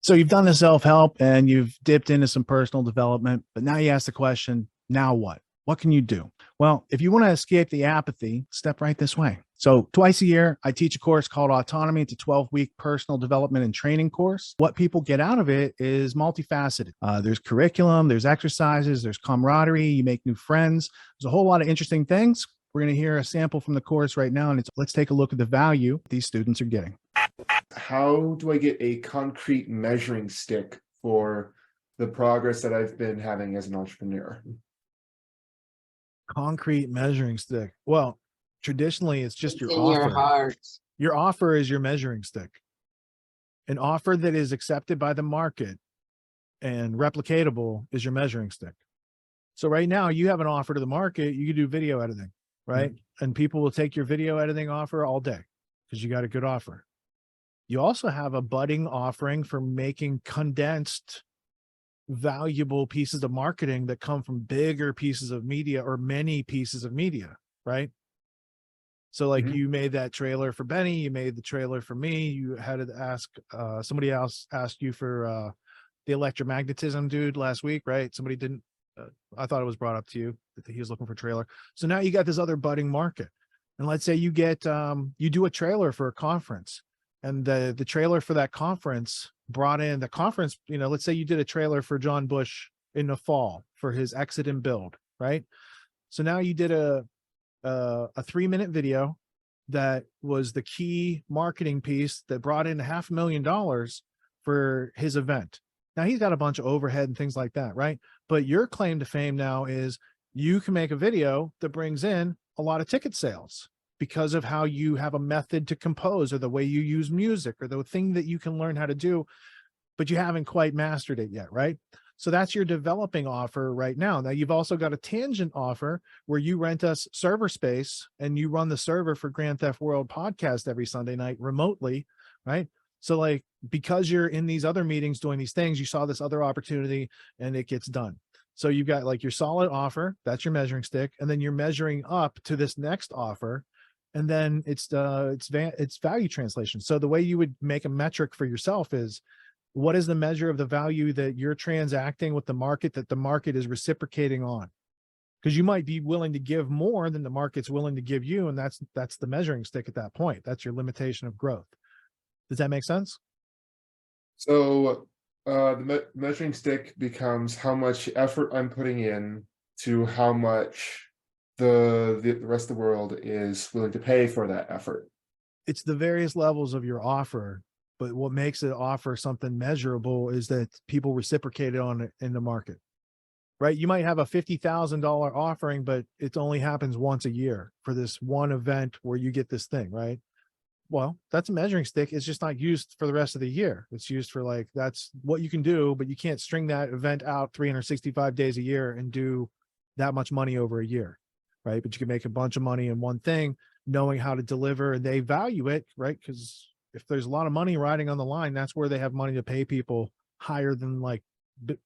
So you've done the self-help and you've dipped into some personal development, but now you ask the question, now what? What can you do? Well, if you want to escape the apathy, step right this way. So twice a year, I teach a course called Autonomy. It's a 12-week personal development and training course. What people get out of it is multifaceted. There's curriculum, there's exercises, there's camaraderie, you make new friends. There's a whole lot of interesting things. We're going to hear a sample from the course right now, and let's take a look at the value these students are getting. How do I get a concrete measuring stick for the progress that I've been having as an entrepreneur? Concrete measuring stick. Well, traditionally, it's just your in offer. your heart. Your offer is your measuring stick. An offer that is accepted by the market and replicatable is your measuring stick. So right now you have an offer to the market, you can do video editing, right? And people will take your video editing offer all day because you got a good offer. You also have a budding offering for making condensed, valuable pieces of marketing that come from bigger pieces of media or many pieces of media, right? So like you made that trailer for Benny, you made the trailer for me, you had to ask, somebody else asked you for the electromagnetism dude last week, right? Somebody didn't, I thought it was brought up to you that he was looking for a trailer. So now you got this other budding market. And let's say you get, you do a trailer for a conference, and the trailer for that conference brought in the conference, you know, let's say you did a trailer for John Bush in the fall for his exit and build, right? So now you did a 3-minute video that was the key marketing piece that brought in $500,000 for his event. Now he's got a bunch of overhead and things like that, right? But your claim to fame now is you can make a video that brings in a lot of ticket sales because of how you have a method to compose or the way you use music or the thing that you can learn how to do, but you haven't quite mastered it yet, right? So that's your developing offer right now. Now you've also got a tangent offer where you rent us server space and you run the server for Grand Theft World podcast every Sunday night remotely, right? So like, because you're in these other meetings doing these things, you saw this other opportunity and it gets done. So you've got like your solid offer, that's your measuring stick. And then you're measuring up to this next offer. And then it's value translation. So the way you would make a metric for yourself is, what is the measure of the value that you're transacting with the market that the market is reciprocating on? Because you might be willing to give more than the market's willing to give you. And that's the measuring stick at that point. That's your limitation of growth. Does that make sense? So the measuring stick becomes how much effort I'm putting in to how much the rest of the world is willing to pay for that effort. It's the various levels of your offer, but what makes it offer something measurable is that people reciprocate on it in the market, right? You might have a $50,000 offering, but it only happens once a year for this one event where you get this thing, right? Well, that's a measuring stick. It's just not used for the rest of the year. It's used for like, that's what you can do, but you can't string that event out 365 days a year and do that much money over a year, right? But you can make a bunch of money in one thing, knowing how to deliver, and they value it, right? Because if there's a lot of money riding on the line, that's where they have money to pay people higher than like,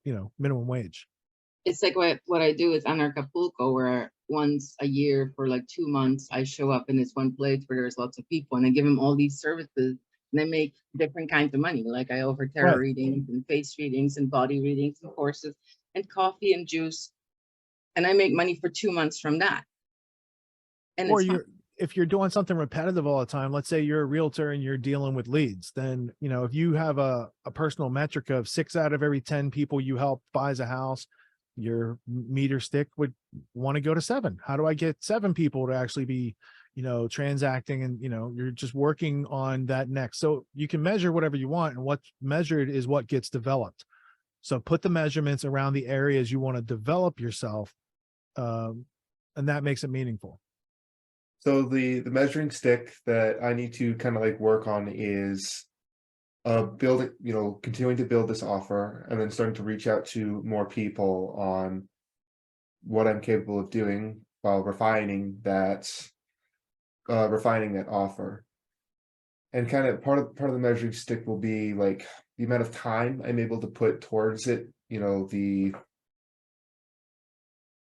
you know, minimum wage. It's like what I do is on Acapulco, where once a year for like 2 months, I show up in this one place where there's lots of people and I give them all these services and I make different kinds of money. Like I offer tarot readings and face readings and body readings and courses and coffee and juice. And I make money for 2 months from that. And or if you're doing something repetitive all the time, let's say you're a realtor and you're dealing with leads, then, you know, if you have a personal metric of 6 out of every 10 people you help buys a house, your meter stick would want to go to 7. How do I get 7 people to actually be, you know, transacting? And, you know, you're just working on that next. So you can measure whatever you want, and what's measured is what gets developed. So put the measurements around the areas you want to develop yourself. And that makes it meaningful. So the measuring stick that I need to kind of like work on is building, you know, continuing to build this offer and then starting to reach out to more people on what I'm capable of doing while refining that offer. And kind of part of the measuring stick will be like the amount of time I'm able to put towards it, you know, the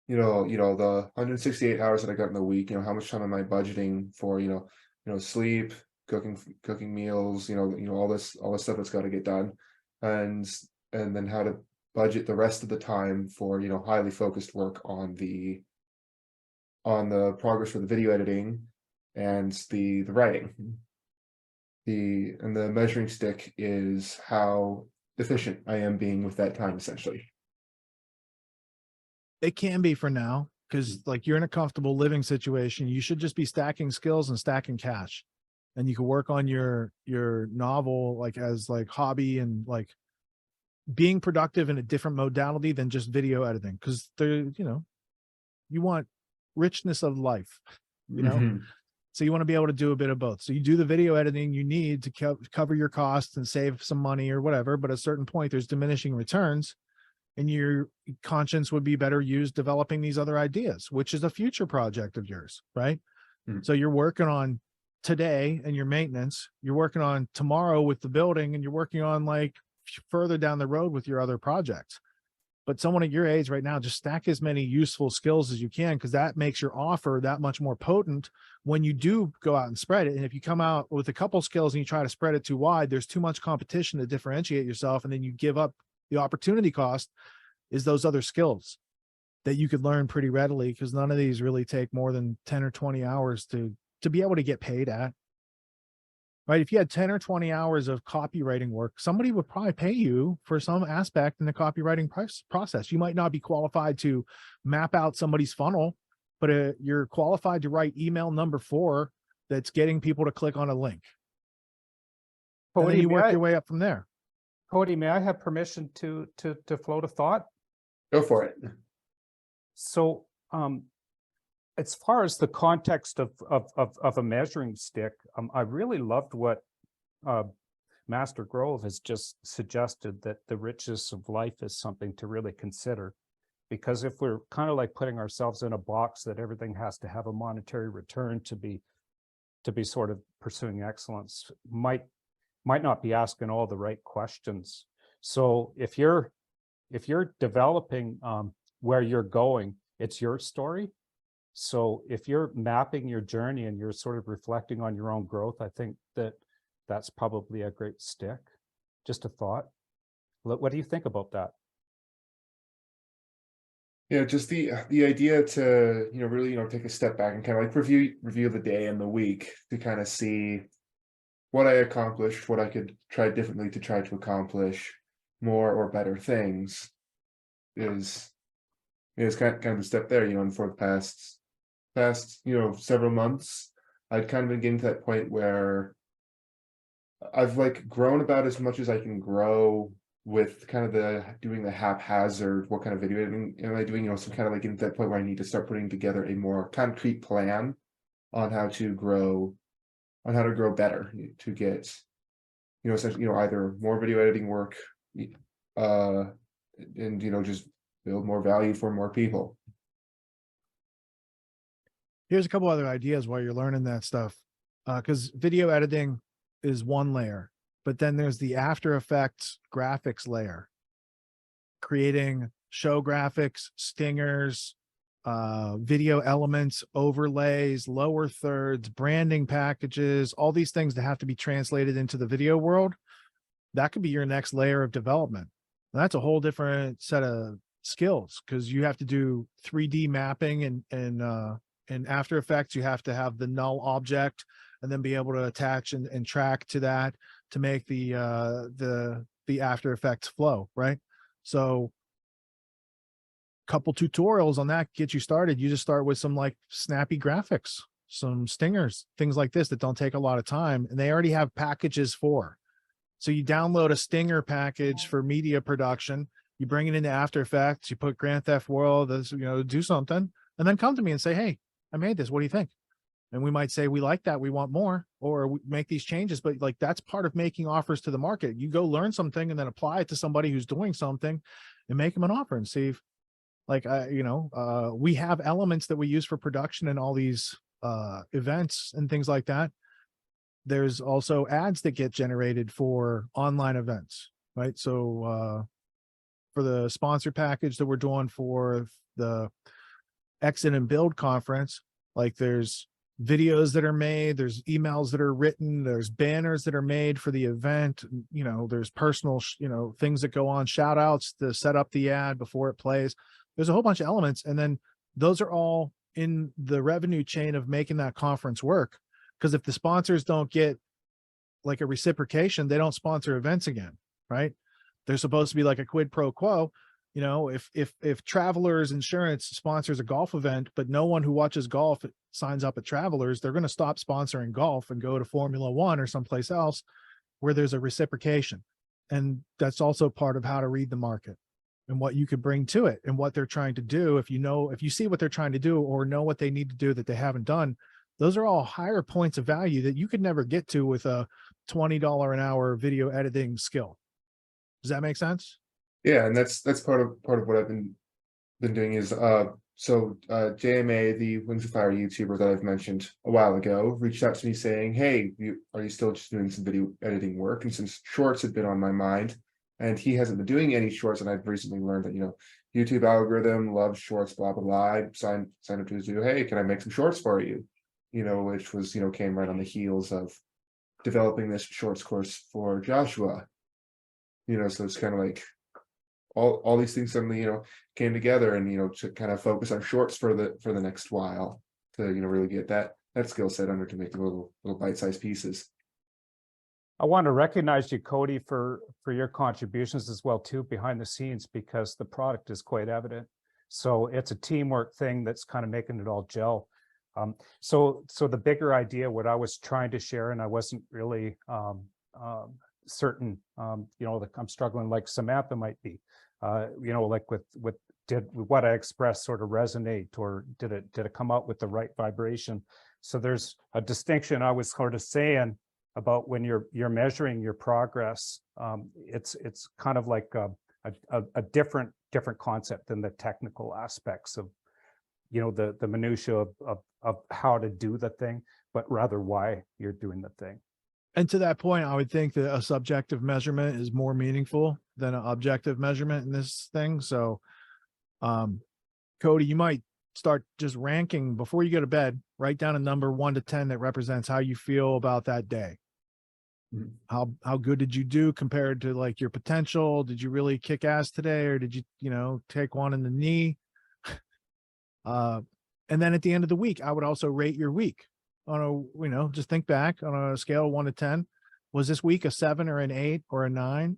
168 hours that I got in the week, you know, how much time am I budgeting for, you know, sleep, cooking meals, you know, all this stuff that's got to get done. and then how to budget the rest of the time for, you know, highly focused work on the progress for the video editing and the writing. And the measuring stick is how efficient I am being with that time, essentially. It can be for now, because like you're in a comfortable living situation. You should just be stacking skills and stacking cash, and you can work on your novel like as like hobby and like being productive in a different modality than just video editing, because there, you know, you want richness of life, you know. Mhm. So you want to be able to do a bit of both. So you do the video editing you need to cover your costs and save some money or whatever, but at a certain point there's diminishing returns, and your conscience would be better used developing these other ideas, which is a future project of yours, right? Mm. So you're working on today and your maintenance, you're working on tomorrow with the building, and you're working on like further down the road with your other projects. But someone at your age right now, just stack as many useful skills as you can, because that makes your offer that much more potent when you do go out and spread it. And if you come out with a couple skills and you try to spread it too wide, there's too much competition to differentiate yourself, and then you give up the opportunity cost is those other skills that you could learn pretty readily, because none of these really take more than 10 or 20 hours to be able to get paid at. Right? If you had 10 or 20 hours of copywriting work, somebody would probably pay you for some aspect in the copywriting process. You might not be qualified to map out somebody's funnel, but you're qualified to write email number 4 that's getting people to click on a link. And then you work your way up from there. Cody, may I have permission to float a thought? Go for it. So, as far as the context of a measuring stick, I really loved what Master Grove has just suggested, that the richness of life is something to really consider. Because if we're kind of like putting ourselves in a box that everything has to have a monetary return to be sort of pursuing excellence, might not be asking all the right questions. So if you're developing where you're going, it's your story. So if you're mapping your journey and you're sort of reflecting on your own growth, I think that's probably a great stick. Just a thought. What do you think about that? Yeah, just the idea to, you know, really, you know, take a step back and kind of like review the day and the week to kind of see what I accomplished, what I could try differently to try to accomplish more or better things is kind of a step there, you know. And for the past, you know, several months, I'd kind of been getting to that point where I've like grown about as much as I can grow with kind of doing the haphazard, what kind of video editing am I doing, you know, so kind of like getting to that point where I need to start putting together a more concrete plan on how to grow better, to get, you know, essentially, you know, either more video editing work, and, you know, just build more value for more people. Here's a couple other ideas while you're learning that stuff. Because video editing is one layer, but then there's the After Effects graphics layer, creating show graphics, stingers, video elements, overlays, lower thirds, branding packages, all these things that have to be translated into the video world. That could be your next layer of development. And that's a whole different set of skills, because you have to do 3D mapping, and in After Effects, you have to have the null object and then be able to attach and track to that to make the After Effects flow, right? So couple tutorials on that get you started. You just start with some like snappy graphics, some stingers, things like this that don't take a lot of time, and they already have packages for. So you download a stinger package for media production, you bring it into After Effects, you put Grand Theft World, you know, do something, and then come to me and say, hey, I made this, what do you think? And we might say, we like that, we want more, or we make these changes. But like, that's part of making offers to the market. You go learn something and then apply it to somebody who's doing something and make them an offer and see if, like, you know, we have elements that we use for production and all these events and things like that. There's also ads that get generated for online events, right? So for the sponsor package that we're doing for the Exit and Build conference, like there's videos that are made, there's emails that are written, there's banners that are made for the event, you know, there's personal, you know, things that go on, shout outs to set up the ad before it plays. There's a whole bunch of elements. And then those are all in the revenue chain of making that conference work. Because if the sponsors don't get like a reciprocation, they don't sponsor events again, right? There's supposed to be like a quid pro quo. You know, if Travelers Insurance sponsors a golf event, but no one who watches golf signs up at Travelers, they're going to stop sponsoring golf and go to Formula One or someplace else where there's a reciprocation. And that's also part of how to read the market and what you could bring to it and what they're trying to do. If you see what they're trying to do or know what they need to do that they haven't done, those are all higher points of value that you could never get to with a $20 an hour video editing skill. Does that make sense? Yeah, and that's part of what I've been doing is JMA, the Wings of Fire YouTuber that I've mentioned a while ago, reached out to me saying, hey, are you still just doing some video editing work? And since shorts had been on my mind, and he hasn't been doing any shorts, and I've recently learned that, you know, YouTube algorithm loves shorts, blah blah blah. I signed up to do, hey, can I make some shorts for you? You know, which was, you know, came right on the heels of developing this shorts course for Joshua. You know, so it's kind of like all these things suddenly, you know, came together, and, you know, to kind of focus on shorts for the next while to, you know, really get that skill set under to make little bite-sized pieces. I want to recognize you, Cody, for your contributions as well too behind the scenes, because the product is quite evident. So it's a teamwork thing that's kind of making it all gel. So the bigger idea, what I was trying to share, and I wasn't really certain, you know, that I'm struggling like Samantha might be, you know, like did what I expressed sort of resonate, or did it come out with the right vibration? So there's a distinction I was sort of saying about when you're measuring your progress. It's kind of like a different concept than the technical aspects of, you know, the minutia of how to do the thing, but rather why you're doing the thing. And to that point, I would think that a subjective measurement is more meaningful than an objective measurement in this thing. So, Cody, you might start just ranking before you go to bed. Write down a number 1 to 10 that represents how you feel about that day. How good did you do compared to like your potential? Did you really kick ass today, or did you, you know, take one in the knee? And then at the end of the week, I would also rate your week on a, you know, just think back on a scale of 1 to 10. Was this week a 7 or an 8 or a 9?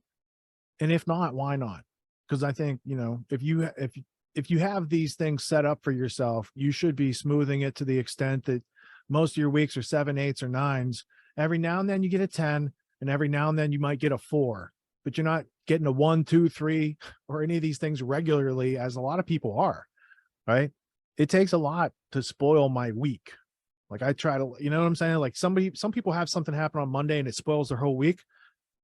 And if not, why not? Because I think, you know, if you have these things set up for yourself, you should be smoothing it to the extent that most of your weeks are 7, 8s, or 9s. Every now and then you get a 10, and every now and then you might get a 4, but you're not getting a 1, 2, 3, or any of these things regularly, as a lot of people are, right? It takes a lot to spoil my week. Like I try to, you know what I'm saying? Like some people have something happen on Monday and it spoils their whole week.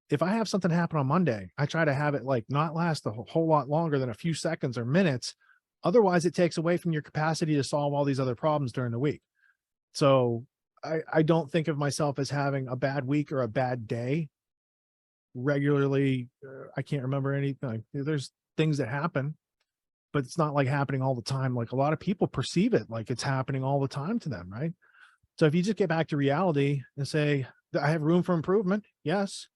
If I have something happen on Monday, I try to have it like not last a whole lot longer than a few seconds or minutes. Otherwise it takes away from your capacity to solve all these other problems during the week. So I don't think of myself as having a bad week or a bad day regularly. I can't remember anything. There's things that happen, but it's not like happening all the time. Like a lot of people perceive it like it's happening all the time to them, right? So if you just get back to reality and say, I have room for improvement, yes,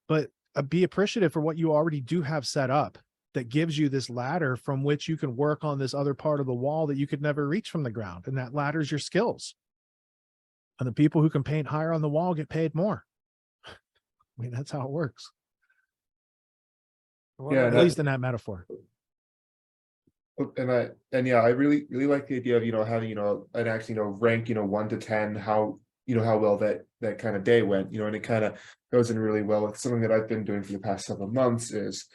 but be appreciative for what you already do have set up that gives you this ladder from which you can work on this other part of the wall that you could never reach from the ground. And that ladder is your skills. And the people who can paint higher on the wall get paid more. I mean, that's how it works. Yeah, at least in that metaphor. And yeah, I really like the idea of, you know, having, you know, an actually, you know, rank, you know, 1 to 10, how, you know, how well that kind of day went, you know, and it kind of goes in really well with something that I've been doing for the past several months is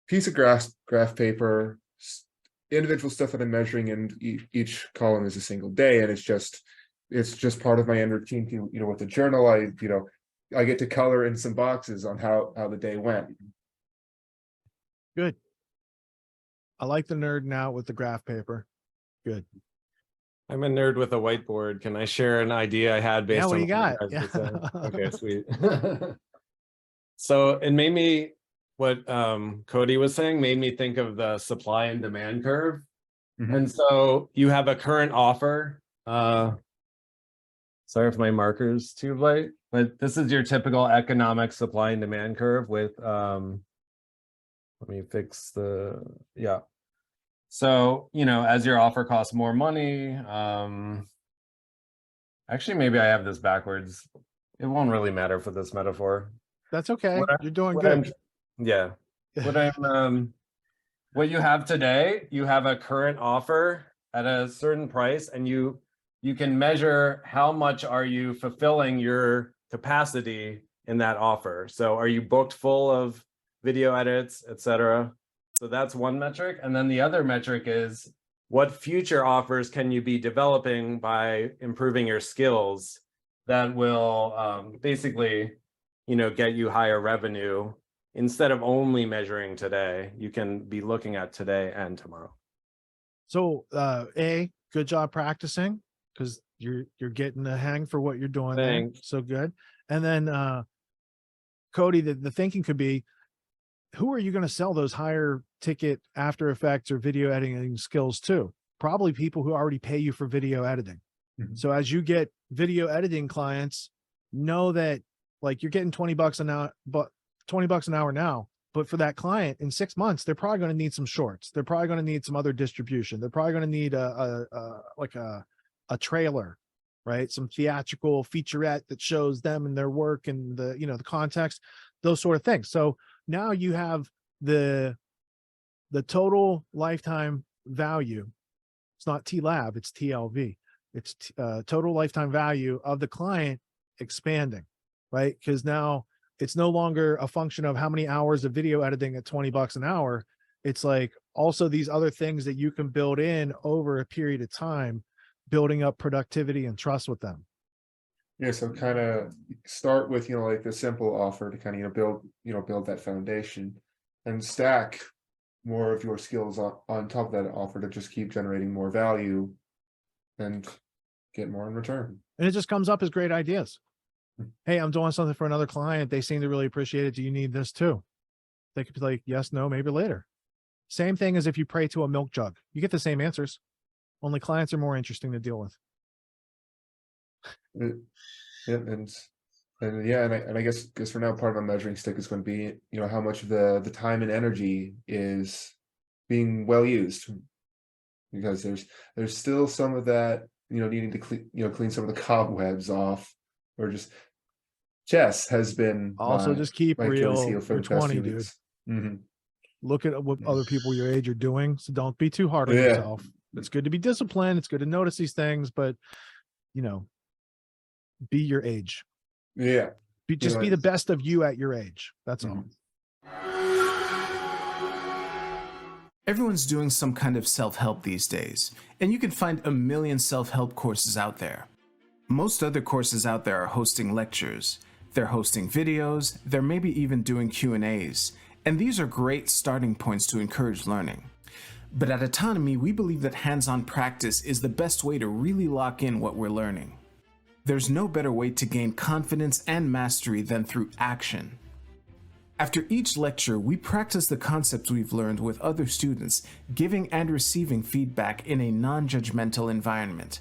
piece of graph paper, individual stuff that I'm measuring, and each column is a single day, and it's just part of my end routine. You know, with the journal, I get to color in some boxes on how the day went. Good. I like the nerding out with the graph paper. Good. I'm a nerd with a whiteboard. Can I share an idea I had based on what you got? guys were saying? Yeah. Okay, sweet. So it made me, what Cody was saying made me think of the supply and demand curve. Mhm. And so you have a current offer Sorry if my marker's too light, but this is your typical economic supply and demand curve with, let me fix yeah. So, as your offer costs more money, actually, maybe I have this backwards. It won't really matter for this metaphor. That's okay. What I- You're doing what good. Yeah. What you have today, you have a current offer at a certain price, and you can measure how much are you fulfilling your capacity in that offer. So are you booked full of video edits, etc.? So that's one metric. And then the other metric is what future offers can you be developing by improving your skills that will basically, get you higher revenue. Instead of only measuring today, you can be looking at today and tomorrow. So good job practicing, because you're getting the hang for what you're doing there. Thanks. So good. And then Cody, the thinking could be, who are you going to sell those higher ticket After Effects or video editing skills to? Probably people who already pay you for video editing. Mhm. So as you get video editing clients, know that like you're getting $20 an hour, but $20 an hour now, but for that client in 6 months, they're probably going to need some shorts. They're probably going to need some other distribution. They're probably going to need a trailer, right? Some theatrical featurette that shows them and their work and the context, those sort of things. So now you have the total lifetime value. It's not TLAV, it's TLV. It's total lifetime value of the client expanding, right? Because now it's no longer a function of how many hours of video editing at $20 an hour. It's like also these other things that you can build in over a period of time, building up productivity and trust with them. Yeah, so kind of start with, like the simple offer to kind of, build that foundation and stack more of your skills on top of that offer to just keep generating more value and get more in return. And it just comes up as great ideas. Hey, I'm doing something for another client. They seem to really appreciate it. Do you need this too? They could be like, yes, no, maybe later. Same thing as if you pray to a milk jug. You get the same answers. Only clients are more interesting to deal with. Yeah, and I guess for now, part of my measuring stick is going to be, how much of the time and energy is being well used, because there's still some of that, needing to clean some of the cobwebs off, or just chess has been Also, just keep my Achilles real. heel for You're the past 20, few dude. weeks. Mhm. Look at what other people your age are doing. So don't be too hard on Yeah. yourself. It's good to be disciplined. It's good to notice these things, but be your age. Yeah. Just be the best of you at your age. That's all. Everyone's doing some kind of self-help these days, and you can find a million self-help courses out there. Most other courses out there are hosting lectures. They're hosting videos. They're maybe even doing Q&As. And these are great starting points to encourage learning. But at Autonomy, we believe that hands-on practice is the best way to really lock in what we're learning. There's no better way to gain confidence and mastery than through action. After each lecture, we practice the concepts we've learned with other students, giving and receiving feedback in a non-judgmental environment.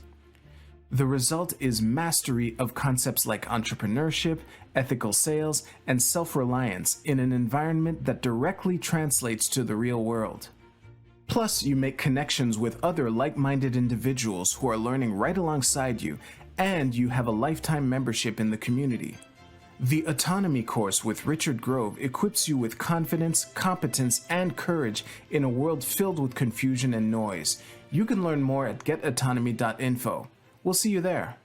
The result is mastery of concepts like entrepreneurship, ethical sales, and self-reliance in an environment that directly translates to the real world. Plus, you make connections with other like-minded individuals who are learning right alongside you, and you have a lifetime membership in the community. The Autonomy course with Richard Grove equips you with confidence, competence, and courage in a world filled with confusion and noise. You can learn more at getautonomy.info. We'll see you there.